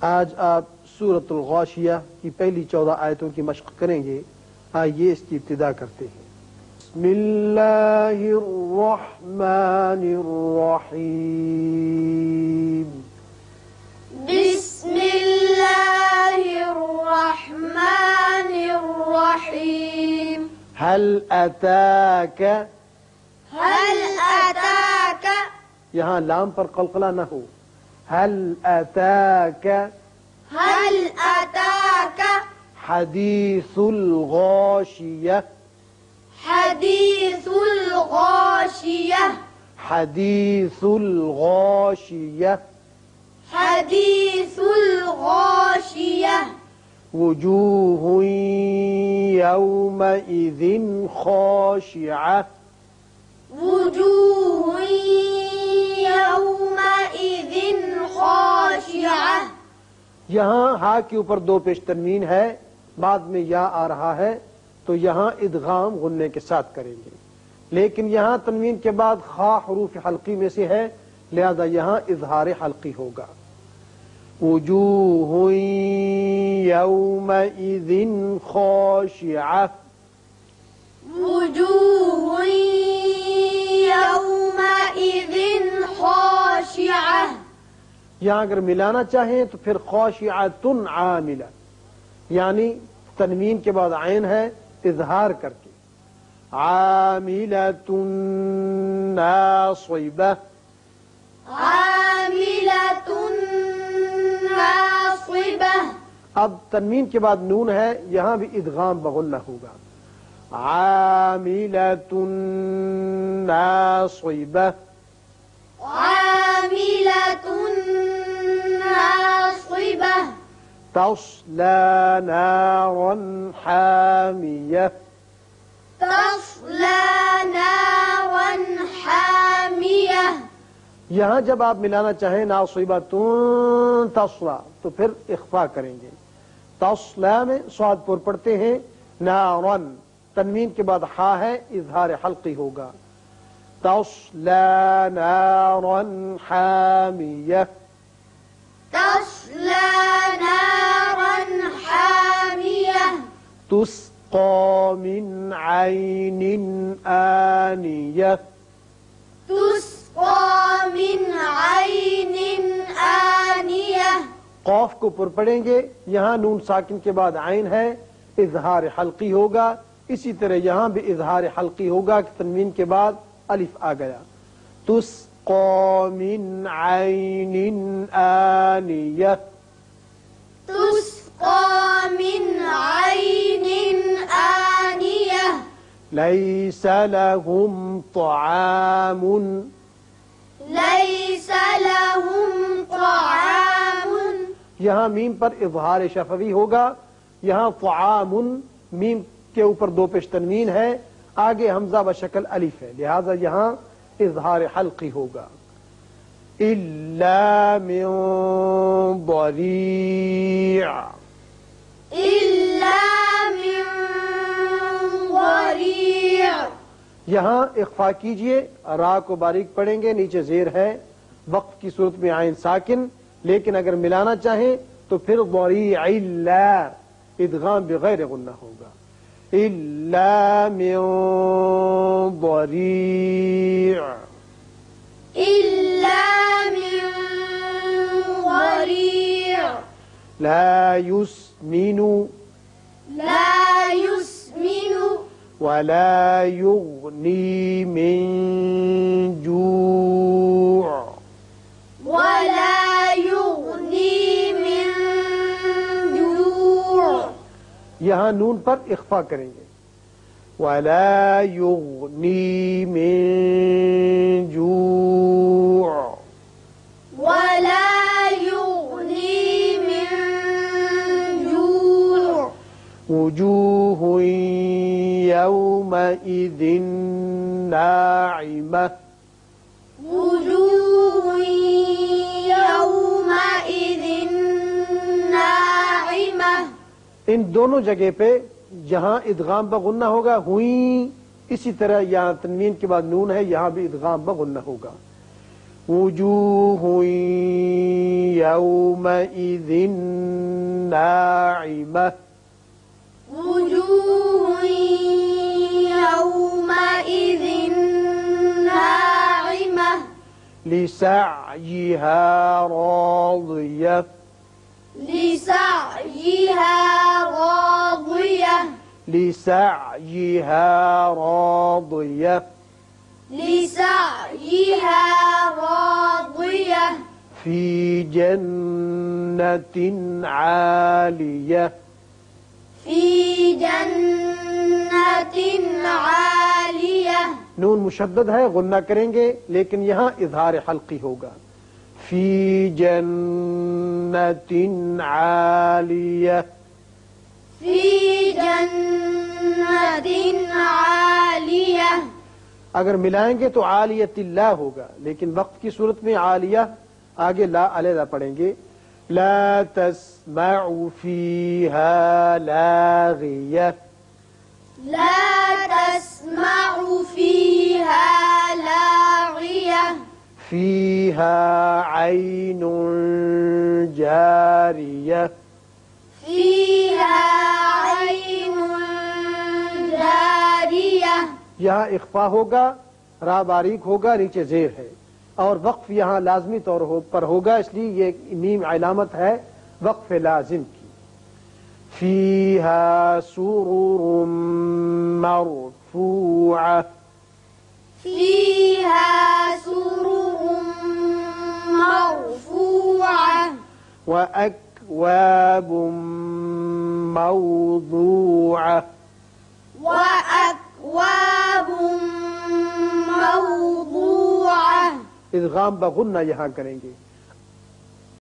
آج آپ سورۃ الغاشیہ کی پہلی 14 آیتوں کی مشق کریں گے. آئیے اس کی ابتدا کرتے ہیں. بسم اللہ الرحمن الرحیم. بسم اللہ الرحمن الرحیم. هل اتاک، هل اتاک، یہاں لام پر قلقلہ نہ ہو. هل اتاک هل اتاک حدیث الغاشیہ، حدیث الغاشیہ، حدیث الغاشیہ. حدیث الغاشیہ. وجوہ یومئذ خاشعہ، وجوہ یومئذ خاشعہ. یہاں ہا کے اوپر 2 پیش تنوین ہے، بعد میں یا آ رہا ہے تو یہاں ادغام غننے کے ساتھ کریں گے، لیکن یہاں تنوین کے بعد خا حروف حلقی میں سے ہے، لہذا یہاں اظہار حلقی ہوگا. وجوہ یومئذ خاشعہ. وجوہ یومئذ خاشعہ. یہاں اگر ملانا چاہیں تو پھر خاشعۃ عاملہ، یعنی تنوین کے بعد عین ہے اظہار کر کے. عاملۃ ناصبہ، عاملۃ ناصبہ. اب تنوین کے بعد نون ہے، یہاں بھی ادغام بغنہ ہوگا. عاملۃ ناصبہ. عاملۃ ناصبہ. تصلی نارا حامیہ، تصلی نارا حامیہ. یہاں جب آپ ملانا چاہیں ناصبۃ تصلی تو پھر اخفا کریں گے. تصلی میں صاد پر پڑھتے ہیں، نارن تنوین کے بعد ہا ہے اظہار حلقی ہوگا. تصلی نارا حامیہ. تصلی نارا حامیہ. تسقى من عين آنية، تسقى من عين آنية. قاف کو پر پڑھیں گے، یہاں نون ساکن کے بعد عین ہے اظہار حلقی ہوگا. اسی طرح یہاں بھی اظہار حلقی ہوگا کہ تنوین کے بعد الف آ گیا. تسقى من عين آنية. تسقى من عين آنية. ليس لهم طعام، ليس لهم طعام. یہاں میم پر اظہار شفوی ہوگا. یہاں طعام میم کے اوپر 2 پیش تنوین ہے، آگے حمزہ بشکل الف ہے، لہذا یہاں اظہار حلقی ہوگا. الا من ضریع، إلا من ضريع. یہاں اخفا کیجئے، را کو باریک پڑھیں گے، نیچے زیر ہے، وقف کی صورت میں عین ساکن، لیکن اگر ملانا چاہیں تو پھر ضریع لا ادغام بغیر غنہ ہوگا. الا من ضریع. إلا من ضريع. لا يسمن لا يسمن ولا يغني من جوع. ولا يغني من جوع. یہاں نون پر اخفا کریں گے. ولا يغني من جوع. ولا يغني من جوع. وجوه يومئذ ناعمة، وجوه يومئذ ناعمة. ان دونوں جگہ پہ جہاں ادغام بغنہ ہوگا ہوئیں، اسی طرح یہاں تنوین کے بعد نون ہے، یہاں بھی ادغام بغنہ ہوگا. وجوہ یومئذ ناعمہ وجوه يومئذ ناعمة لسعيها راضية لسعيها راضية لسعيها راضية لسعيها راضية في جنة عالية في جنة عالية نون مشدد ہے، غنہ کریں گے، لیکن یہاں اظہار حلقی ہوگا. فی جنت عالیہ، في جنة عالية. اگر ملائیں گے تو عالیت اللہ ہوگا، لیکن وقت کی صورت میں عالیہ آگے لا علیحدہ پڑھیں گے. لا تسمع فیہا لاغیہ لا تسمع فيها لاغية فیہا عین جاریہ فيها عين جارية. یہاں اخفا ہوگا، را باریک ہوگا، نیچے زیر ہے، اور وقف یہاں لازمی طور پر ہوگا، اس لیے یہ میم علامت ہے وقف لازم کی. فیہا سرر مرفوعہ فيها سرر مرفوعة وأكواب موضوعة وأكواب موضوعة. ادغام بغنہ یہاں کریں گے.